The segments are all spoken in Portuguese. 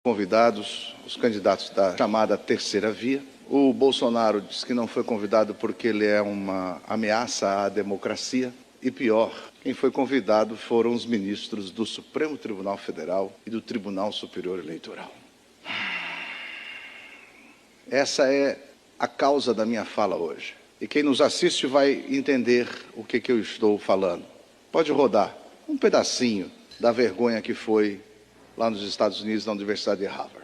Convidados, os candidatos da chamada terceira via. O Bolsonaro disse que não foi convidado porque ele é uma ameaça à democracia. E pior, quem foi convidado foram os ministros do Supremo Tribunal Federal e do Tribunal Superior Eleitoral. Essa é a causa da minha fala hoje. E quem nos assiste vai entender o que eu estou falando. Pode rodar um pedacinho da vergonha que foi lá nos Estados Unidos, na Universidade de Harvard.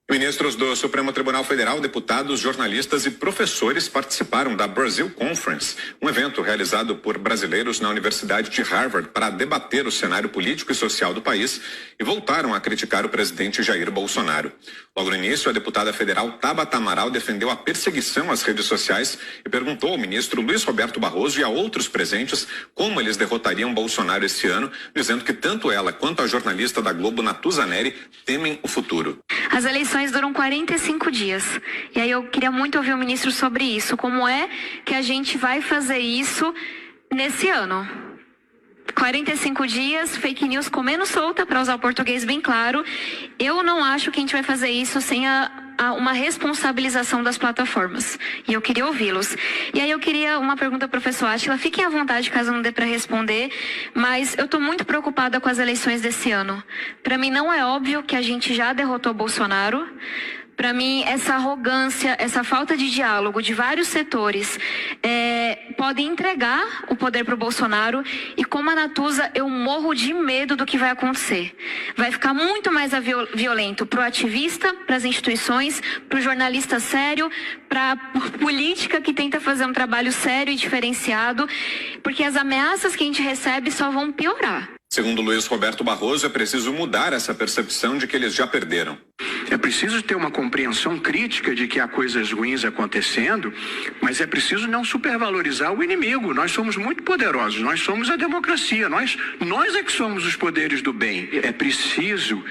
Ministros do Supremo Tribunal Federal, deputados, jornalistas e professores participaram da Brazil Conference, um evento realizado por brasileiros na Universidade de Harvard para debater o cenário político e social do país e voltaram a criticar o presidente Jair Bolsonaro. Logo no início, a deputada federal Tabata Amaral defendeu a perseguição às redes sociais e perguntou ao ministro Luiz Roberto Barroso e a outros presentes como eles derrotariam Bolsonaro esse ano, dizendo que tanto ela quanto a jornalista da Globo, Natuza Neri, temem o futuro. As eleições duram 45 dias. E aí eu queria muito ouvir o ministro sobre isso. Como é que a gente vai fazer isso nesse ano? 45 dias, fake news comendo solta, para usar o português bem claro. Eu não acho que a gente vai fazer isso sem uma responsabilização das plataformas. E eu queria ouvi-los. E aí eu queria uma pergunta, professor Átila. Fiquem à vontade caso não dê para responder, mas eu estou muito preocupada com as eleições desse ano. Para mim não é óbvio que a gente já derrotou Bolsonaro. Para mim, essa arrogância, essa falta de diálogo de vários setores pode entregar o poder para o Bolsonaro. E como a Natuza, eu morro de medo do que vai acontecer. Vai ficar muito mais violento para o ativista, para as instituições, para o jornalista sério, para a política que tenta fazer um trabalho sério e diferenciado, porque as ameaças que a gente recebe só vão piorar. Segundo Luiz Roberto Barroso, é preciso mudar essa percepção de que eles já perderam. É preciso ter uma compreensão crítica de que há coisas ruins acontecendo, mas é preciso não supervalorizar o inimigo. Nós somos muito poderosos, nós somos a democracia, nós é que somos os poderes do bem. É preciso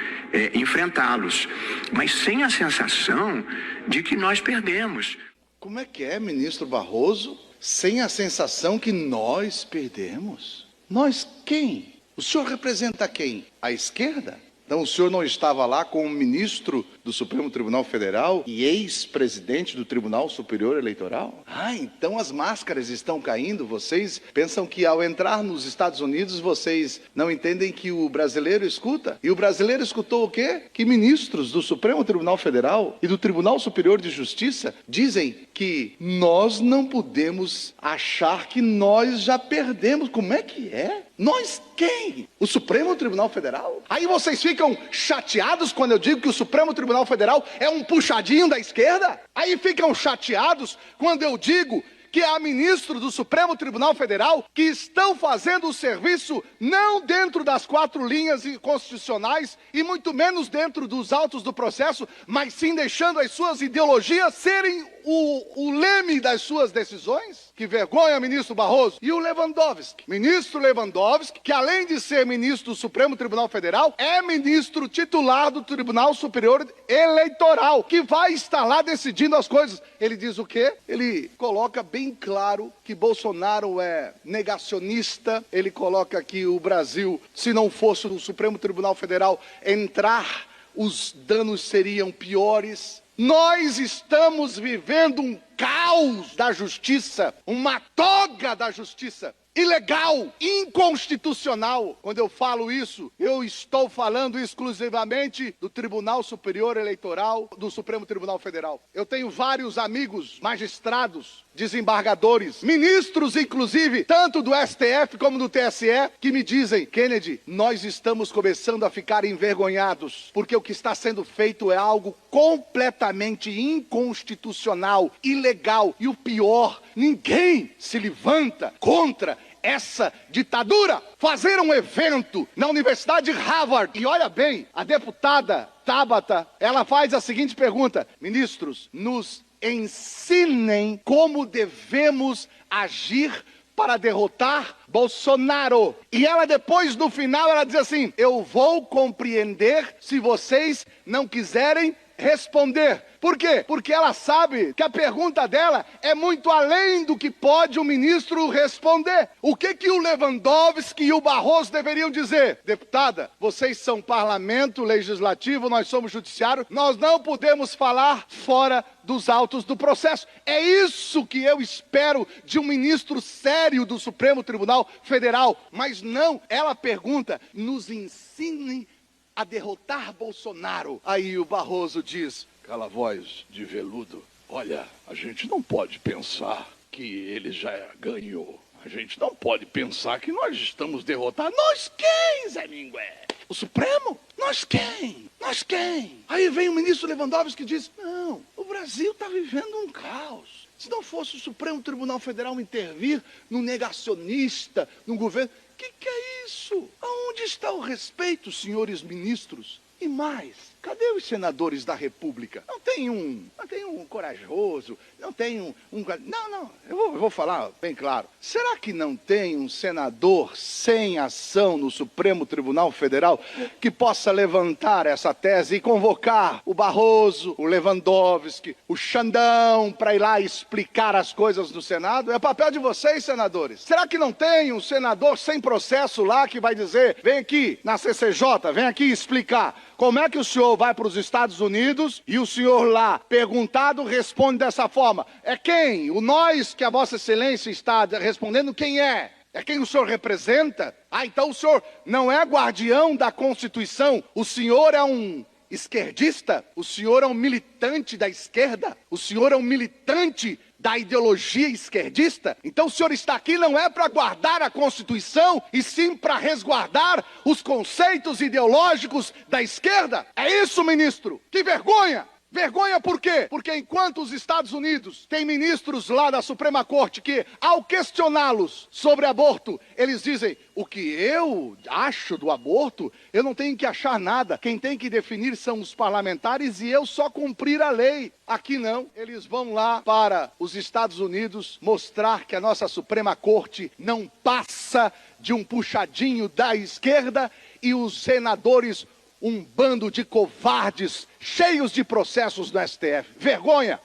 enfrentá-los, mas sem a sensação de que nós perdemos. Como é que é, ministro Barroso, sem a sensação que nós perdemos? Nós quem? O senhor representa quem? A esquerda? Então o senhor não estava lá com o ministro do Supremo Tribunal Federal e ex-presidente do Tribunal Superior Eleitoral? Então as máscaras estão caindo. Vocês pensam que ao entrar nos Estados Unidos vocês não entendem que o brasileiro escuta? E o brasileiro escutou o quê? Que ministros do Supremo Tribunal Federal e do Tribunal Superior de Justiça dizem que nós não podemos achar que nós já perdemos. Como é que é? Nós quem? O Supremo Tribunal Federal? Aí vocês ficam chateados quando eu digo que o Supremo Tribunal Federal é um puxadinho da esquerda? Aí ficam chateados quando eu digo que há ministros do Supremo Tribunal Federal que estão fazendo o serviço não dentro das 4 linhas constitucionais e muito menos dentro dos autos do processo, mas sim deixando as suas ideologias serem o leme das suas decisões? Que vergonha, ministro Barroso. E o Lewandowski, ministro Lewandowski, que além de ser ministro do Supremo Tribunal Federal, é ministro titular do Tribunal Superior Eleitoral, que vai estar lá decidindo as coisas. Ele diz o quê? Ele coloca bem claro que Bolsonaro é negacionista. Ele coloca que o Brasil, se não fosse o Supremo Tribunal Federal entrar, os danos seriam piores. Nós estamos vivendo um caos da justiça, uma toga da justiça, ilegal, inconstitucional. Quando eu falo isso, eu estou falando exclusivamente do Tribunal Superior Eleitoral, do Supremo Tribunal Federal. Eu tenho vários amigos, magistrados, desembargadores, ministros inclusive, tanto do STF como do TSE, que me dizem: Kennedy, nós estamos começando a ficar envergonhados, porque o que está sendo feito é algo completamente inconstitucional, ilegal, e o pior, ninguém se levanta contra essa ditadura. Fazer um evento na Universidade de Harvard, e olha bem, a deputada Tabata, ela faz a seguinte pergunta: ministros, nos ensinem como devemos agir para derrotar Bolsonaro. E ela depois, no final, ela diz assim: eu vou compreender se vocês não quiserem responder. Por quê? Porque ela sabe que a pergunta dela é muito além do que pode o ministro responder. O que o Lewandowski e o Barroso deveriam dizer? Deputada, vocês são parlamento legislativo, nós somos judiciário, nós não podemos falar fora dos autos do processo. É isso que eu espero de um ministro sério do Supremo Tribunal Federal. Mas não, ela pergunta, nos ensinem a derrotar Bolsonaro. Aí o Barroso diz: aquela voz de veludo, olha, a gente não pode pensar que ele já ganhou. A gente não pode pensar que nós estamos derrotados. Nós quem, Zé Mingué? O Supremo? Nós quem? Nós quem? Aí vem o ministro Lewandowski que diz: não, o Brasil está vivendo um caos. Se não fosse o Supremo Tribunal Federal intervir no negacionista, no governo... Que é isso? Aonde está o respeito, senhores ministros? E mais, cadê os senadores da República? Não tem um corajoso, não tem um... Não, eu vou falar bem claro. Será que não tem um senador sem ação no Supremo Tribunal Federal que possa levantar essa tese e convocar o Barroso, o Lewandowski, o Xandão para ir lá explicar as coisas no Senado? É papel de vocês, senadores. Será que não tem um senador sem processo lá que vai dizer: vem aqui na CCJ, vem aqui explicar como é que o senhor vai para os Estados Unidos e o senhor lá, perguntado, responde dessa forma? É quem? O nós que a Vossa Excelência está respondendo, quem é? É quem o senhor representa? Ah, então o senhor não é guardião da Constituição? O senhor é um esquerdista? O senhor é um militante da esquerda? O senhor é um militante da ideologia esquerdista? Então o senhor está aqui não é para guardar a Constituição, e sim para resguardar os conceitos ideológicos da esquerda? É isso, ministro? Que vergonha! Vergonha por quê? Porque enquanto os Estados Unidos têm ministros lá da Suprema Corte que, ao questioná-los sobre aborto, eles dizem: o que eu acho do aborto, eu não tenho que achar nada. Quem tem que definir são os parlamentares e eu só cumprir a lei. Aqui não. Eles vão lá para os Estados Unidos mostrar que a nossa Suprema Corte não passa de um puxadinho da esquerda, e os senadores, um bando de covardes cheios de processos no STF. Vergonha!